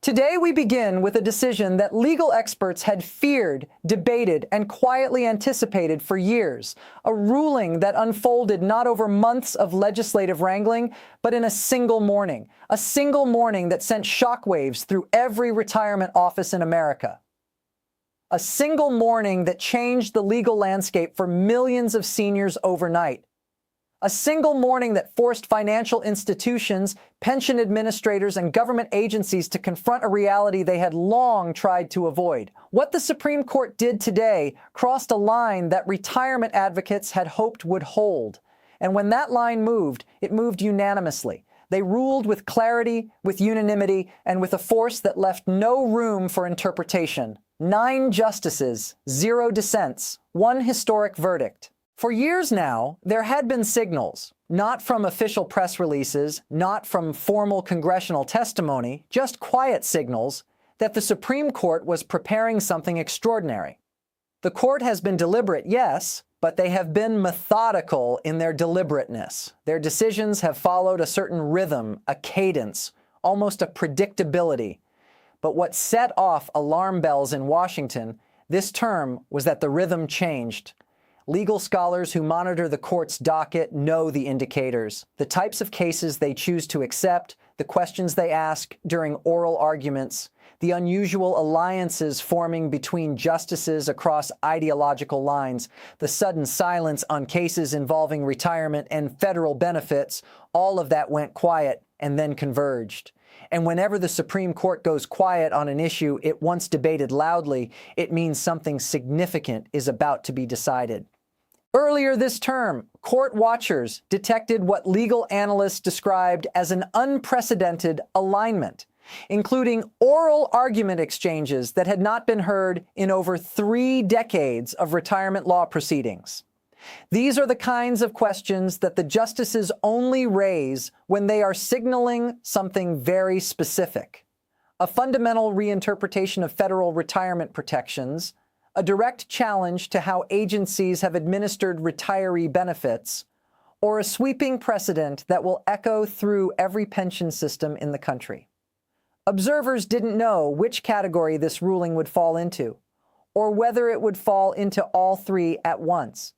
Today we begin with a decision that legal experts had feared, debated, and quietly anticipated for years. A ruling that unfolded not over months of legislative wrangling, but in a single morning. A single morning that sent shockwaves through every retirement office in America. A single morning that changed the legal landscape for millions of seniors overnight. A single morning that forced financial institutions, pension administrators, and government agencies to confront a reality they had long tried to avoid. What the Supreme Court did today crossed a line that retirement advocates had hoped would hold. And when that line moved, it moved unanimously. They ruled with clarity, with unanimity, and with a force that left no room for interpretation. 9 justices, 0 dissents, 1 historic verdict. For years now, there had been signals, not from official press releases, not from formal congressional testimony, just quiet signals, that the Supreme Court was preparing something extraordinary. The court has been deliberate, yes, but they have been methodical in their deliberateness. Their decisions have followed a certain rhythm, a cadence, almost a predictability. But what set off alarm bells in Washington this term was that the rhythm changed. Legal scholars who monitor the court's docket know the indicators, the types of cases they choose to accept, the questions they ask during oral arguments, the unusual alliances forming between justices across ideological lines, the sudden silence on cases involving retirement and federal benefits. All of that went quiet and then converged. And whenever the Supreme Court goes quiet on an issue it once debated loudly, it means something significant is about to be decided. Earlier this term, court watchers detected what legal analysts described as an unprecedented alignment, including oral argument exchanges that had not been heard in over 3 decades of retirement law proceedings. These are the kinds of questions that the justices only raise when they are signaling something very specific. A fundamental reinterpretation of federal retirement protections, a direct challenge to how agencies have administered retiree benefits, or a sweeping precedent that will echo through every pension system in the country. Observers didn't know which category this ruling would fall into, or whether it would fall into all 3 at once.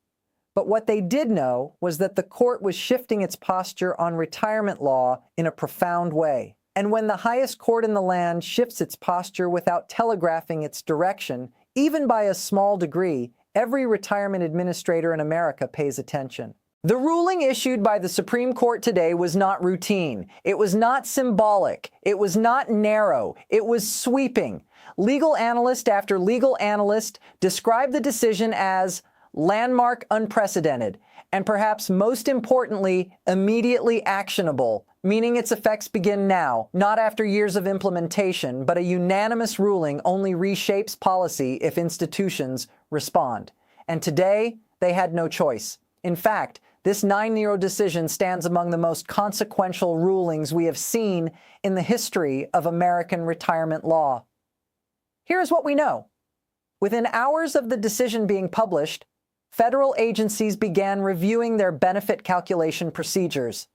But what they did know was that the court was shifting its posture on retirement law in a profound way. And when the highest court in the land shifts its posture without telegraphing its direction, even by a small degree, every retirement administrator in America pays attention. The ruling issued by the Supreme Court today was not routine. It was not symbolic. It was not narrow. It was sweeping. Legal analyst after legal analyst described the decision as landmark, unprecedented, and perhaps most importantly, immediately actionable, meaning its effects begin now, not after years of implementation, but a unanimous ruling only reshapes policy if institutions respond. And today, they had no choice. In fact, this 9-0 decision stands among the most consequential rulings we have seen in the history of American retirement law. Here's what we know. Within hours of the decision being published, federal agencies began reviewing their benefit calculation procedures.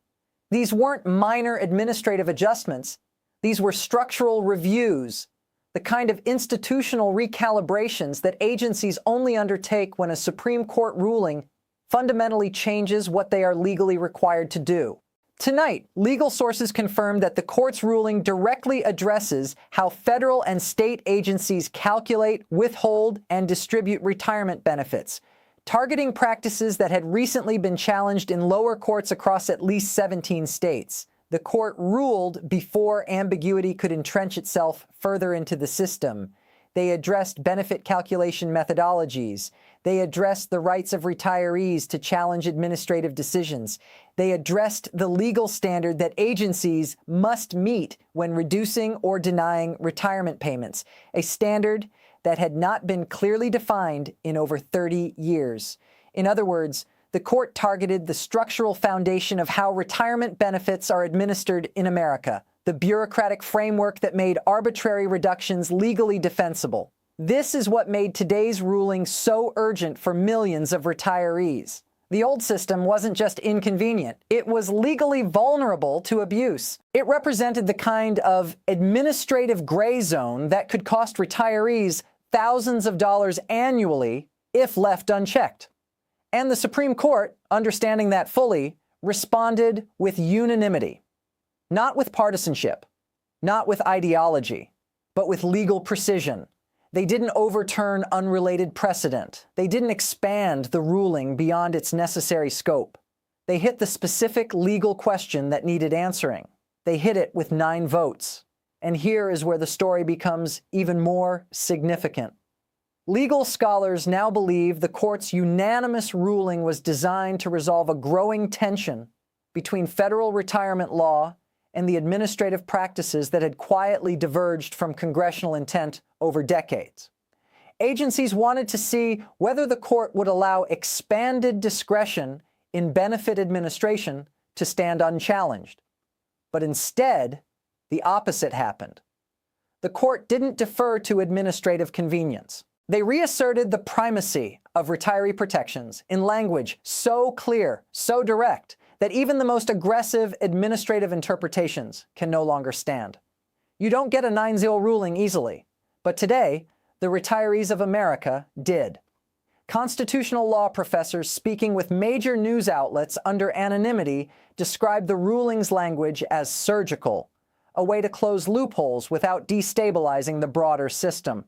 These weren't minor administrative adjustments. These were structural reviews, the kind of institutional recalibrations that agencies only undertake when a Supreme Court ruling fundamentally changes what they are legally required to do. Tonight, legal sources confirmed that the court's ruling directly addresses how federal and state agencies calculate, withhold, and distribute retirement benefits, targeting practices that had recently been challenged in lower courts across at least 17 states. The court ruled before ambiguity could entrench itself further into the system. They addressed benefit calculation methodologies. They addressed the rights of retirees to challenge administrative decisions. They addressed the legal standard that agencies must meet when reducing or denying retirement payments, a standard that had not been clearly defined in over 30 years. In other words, the court targeted the structural foundation of how retirement benefits are administered in America, the bureaucratic framework that made arbitrary reductions legally defensible. This is what made today's ruling so urgent for millions of retirees. The old system wasn't just inconvenient, it was legally vulnerable to abuse. It represented the kind of administrative gray zone that could cost retirees thousands of dollars annually if left unchecked. And the Supreme Court, understanding that fully, responded with unanimity. Not with partisanship, not with ideology, but with legal precision. They didn't overturn unrelated precedent. They didn't expand the ruling beyond its necessary scope. They hit the specific legal question that needed answering. They hit it with 9 votes. And here is where the story becomes even more significant. Legal scholars now believe the court's unanimous ruling was designed to resolve a growing tension between federal retirement law and the administrative practices that had quietly diverged from congressional intent over decades. Agencies wanted to see whether the court would allow expanded discretion in benefit administration to stand unchallenged. But instead, the opposite happened. The court didn't defer to administrative convenience. They reasserted the primacy of retiree protections in language so clear, so direct, that even the most aggressive administrative interpretations can no longer stand. You don't get a 9-0 ruling easily, but today, the retirees of America did. Constitutional law professors speaking with major news outlets under anonymity described the ruling's language as surgical, a way to close loopholes without destabilizing the broader system.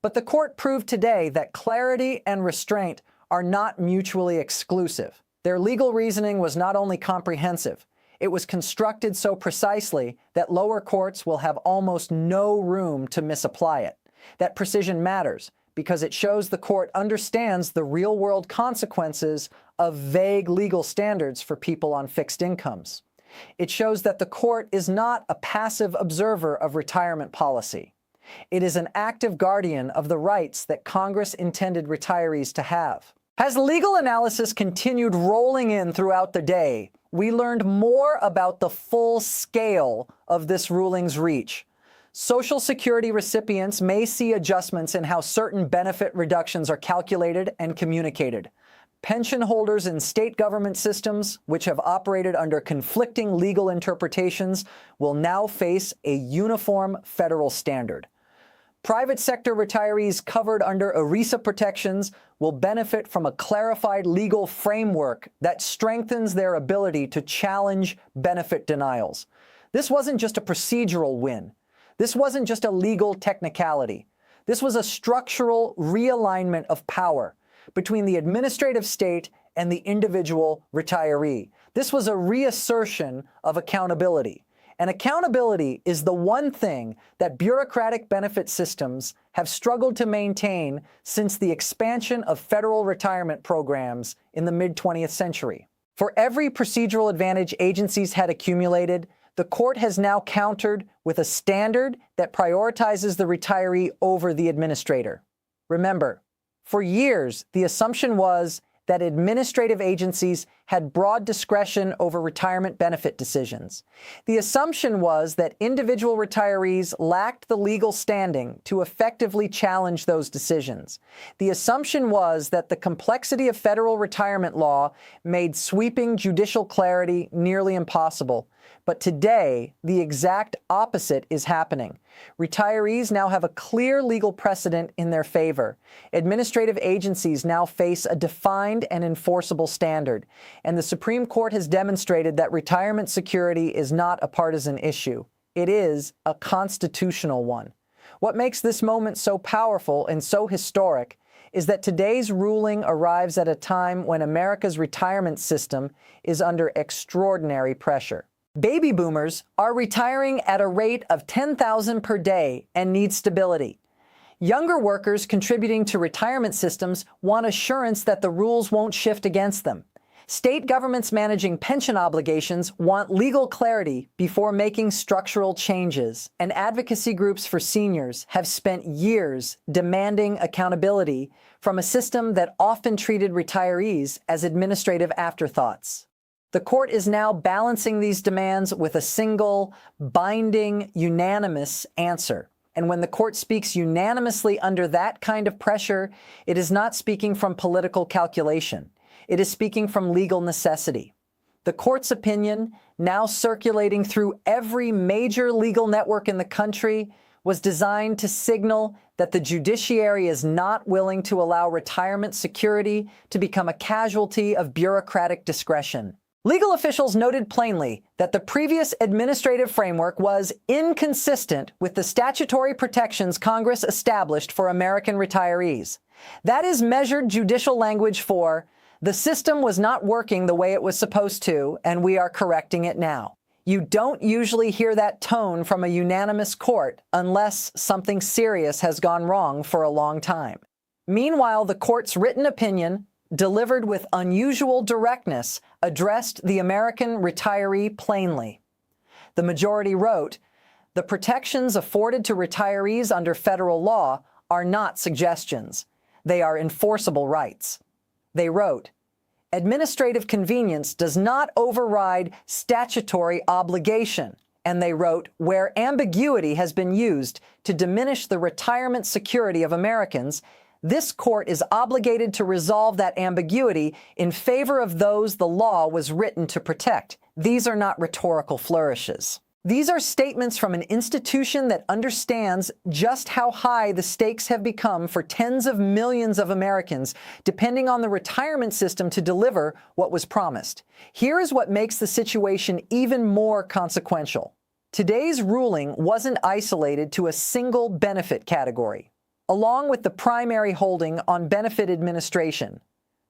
But the court proved today that clarity and restraint are not mutually exclusive. Their legal reasoning was not only comprehensive, it was constructed so precisely that lower courts will have almost no room to misapply it. That precision matters because it shows the court understands the real-world consequences of vague legal standards for people on fixed incomes. It shows that the court is not a passive observer of retirement policy. It is an active guardian of the rights that Congress intended retirees to have. As legal analysis continued rolling in throughout the day, we learned more about the full scale of this ruling's reach. Social Security recipients may see adjustments in how certain benefit reductions are calculated and communicated. Pension holders in state government systems, which have operated under conflicting legal interpretations, will now face a uniform federal standard. Private sector retirees covered under ERISA protections will benefit from a clarified legal framework that strengthens their ability to challenge benefit denials. This wasn't just a procedural win. This wasn't just a legal technicality. This was a structural realignment of power between the administrative state and the individual retiree. This was a reassertion of accountability. And accountability is the one thing that bureaucratic benefit systems have struggled to maintain since the expansion of federal retirement programs in the mid-20th century. For every procedural advantage agencies had accumulated, the court has now countered with a standard that prioritizes the retiree over the administrator. Remember, for years, the assumption was that administrative agencies had broad discretion over retirement benefit decisions. The assumption was that individual retirees lacked the legal standing to effectively challenge those decisions. The assumption was that the complexity of federal retirement law made sweeping judicial clarity nearly impossible. But today, the exact opposite is happening. Retirees now have a clear legal precedent in their favor. Administrative agencies now face a defined and enforceable standard. And the Supreme Court has demonstrated that retirement security is not a partisan issue. It is a constitutional one. What makes this moment so powerful and so historic is that today's ruling arrives at a time when America's retirement system is under extraordinary pressure. Baby boomers are retiring at a rate of $10,000 per day and need stability. Younger workers contributing to retirement systems want assurance that the rules won't shift against them. State governments managing pension obligations want legal clarity before making structural changes, and advocacy groups for seniors have spent years demanding accountability from a system that often treated retirees as administrative afterthoughts. The court is now balancing these demands with a single, binding, unanimous answer. And when the court speaks unanimously under that kind of pressure, it is not speaking from political calculation. It is speaking from legal necessity. The court's opinion, now circulating through every major legal network in the country, was designed to signal that the judiciary is not willing to allow retirement security to become a casualty of bureaucratic discretion. Legal officials noted plainly that the previous administrative framework was inconsistent with the statutory protections Congress established for American retirees. That is measured judicial language for, the system was not working the way it was supposed to, and we are correcting it now. You don't usually hear that tone from a unanimous court unless something serious has gone wrong for a long time. Meanwhile, the court's written opinion, delivered with unusual directness, addressed the American retiree plainly. The majority wrote, "The protections afforded to retirees under federal law are not suggestions. They are enforceable rights." They wrote, "Administrative convenience does not override statutory obligation." And they wrote, "Where ambiguity has been used to diminish the retirement security of Americans, this court is obligated to resolve that ambiguity in favor of those the law was written to protect." These are not rhetorical flourishes. These are statements from an institution that understands just how high the stakes have become for tens of millions of Americans, depending on the retirement system to deliver what was promised. Here is what makes the situation even more consequential. Today's ruling wasn't isolated to a single benefit category. Along with the primary holding on benefit administration,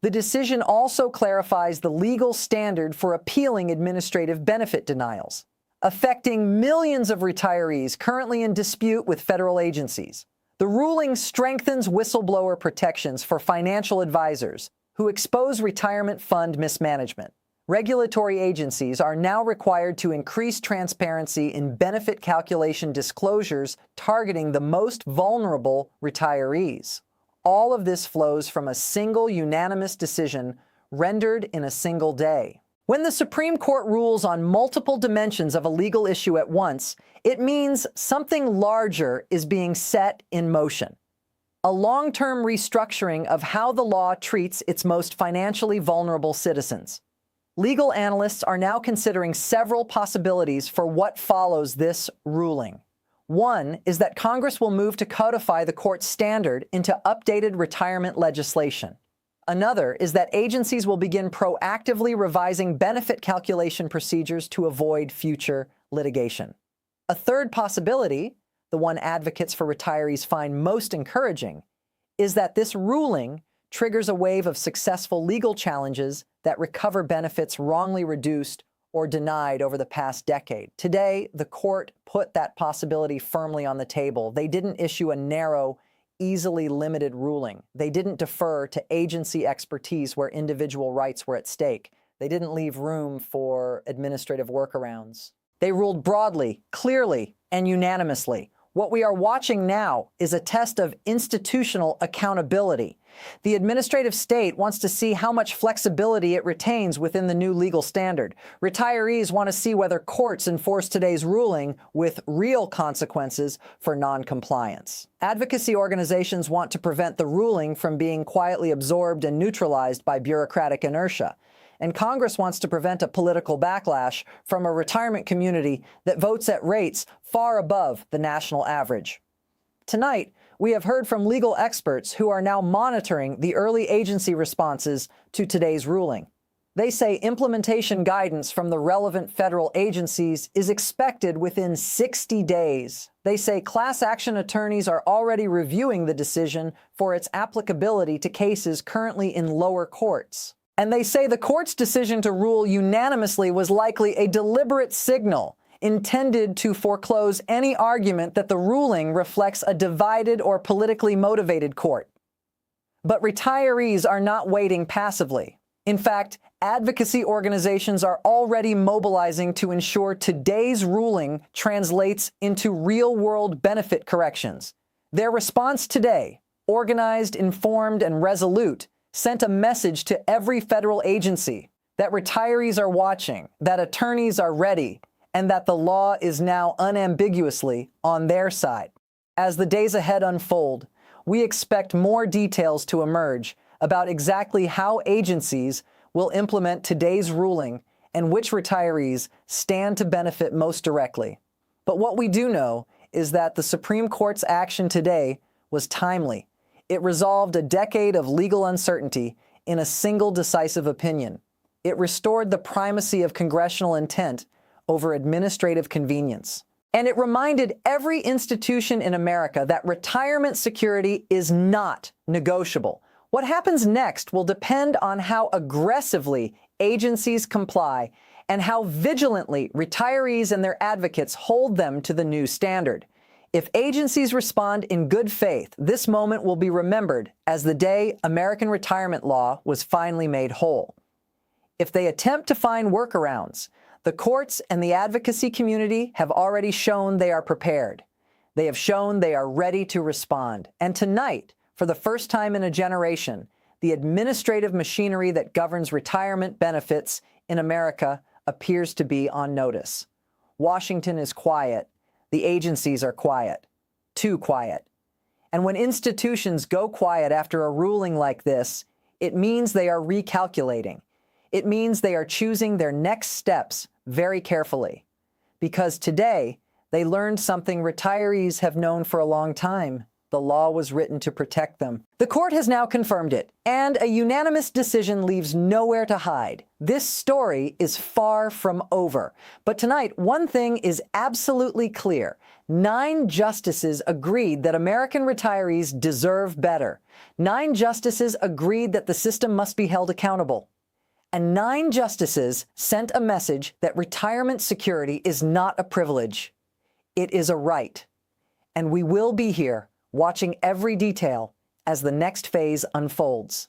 the decision also clarifies the legal standard for appealing administrative benefit denials, affecting millions of retirees currently in dispute with federal agencies. The ruling strengthens whistleblower protections for financial advisors who expose retirement fund mismanagement. Regulatory agencies are now required to increase transparency in benefit calculation disclosures targeting the most vulnerable retirees. All of this flows from a single unanimous decision rendered in a single day. When the Supreme Court rules on multiple dimensions of a legal issue at once, it means something larger is being set in motion. A long-term restructuring of how the law treats its most financially vulnerable citizens. Legal analysts are now considering several possibilities for what follows this ruling. One is that Congress will move to codify the court's standard into updated retirement legislation. Another is that agencies will begin proactively revising benefit calculation procedures to avoid future litigation. A third possibility, the one advocates for retirees find most encouraging, is that this ruling triggers a wave of successful legal challenges that recover benefits wrongly reduced or denied over the past decade. Today, the court put that possibility firmly on the table. They didn't issue a narrow, easily limited ruling. They didn't defer to agency expertise where individual rights were at stake. They didn't leave room for administrative workarounds. They ruled broadly, clearly, and unanimously. What we are watching now is a test of institutional accountability. The administrative state wants to see how much flexibility it retains within the new legal standard. Retirees want to see whether courts enforce today's ruling with real consequences for noncompliance. Advocacy organizations want to prevent the ruling from being quietly absorbed and neutralized by bureaucratic inertia. And Congress wants to prevent a political backlash from a retirement community that votes at rates far above the national average. Tonight, we have heard from legal experts who are now monitoring the early agency responses to today's ruling. They say implementation guidance from the relevant federal agencies is expected within 60 days. They say class action attorneys are already reviewing the decision for its applicability to cases currently in lower courts. And they say the court's decision to rule unanimously was likely a deliberate signal intended to foreclose any argument that the ruling reflects a divided or politically motivated court. But retirees are not waiting passively. In fact, advocacy organizations are already mobilizing to ensure today's ruling translates into real-world benefit corrections. Their response today, organized, informed, and resolute, sent a message to every federal agency that retirees are watching, that attorneys are ready, and that the law is now unambiguously on their side. As the days ahead unfold, we expect more details to emerge about exactly how agencies will implement today's ruling and which retirees stand to benefit most directly. But what we do know is that the Supreme Court's action today was timely. It resolved a decade of legal uncertainty in a single decisive opinion. It restored the primacy of congressional intent over administrative convenience. And it reminded every institution in America that retirement security is not negotiable. What happens next will depend on how aggressively agencies comply and how vigilantly retirees and their advocates hold them to the new standard. If agencies respond in good faith, this moment will be remembered as the day American retirement law was finally made whole. If they attempt to find workarounds, the courts and the advocacy community have already shown they are prepared. They have shown they are ready to respond. And tonight, for the first time in a generation, the administrative machinery that governs retirement benefits in America appears to be on notice. Washington is quiet. The agencies are quiet. Too quiet. And when institutions go quiet after a ruling like this, it means they are recalculating. It means they are choosing their next steps very carefully. Because today, they learned something retirees have known for a long time. The law was written to protect them. The court has now confirmed it, and a unanimous decision leaves nowhere to hide. This story is far from over. But tonight, one thing is absolutely clear. 9 justices agreed that American retirees deserve better. 9 justices agreed that the system must be held accountable. And 9 justices sent a message that retirement security is not a privilege. It is a right. And we will be here watching every detail as the next phase unfolds.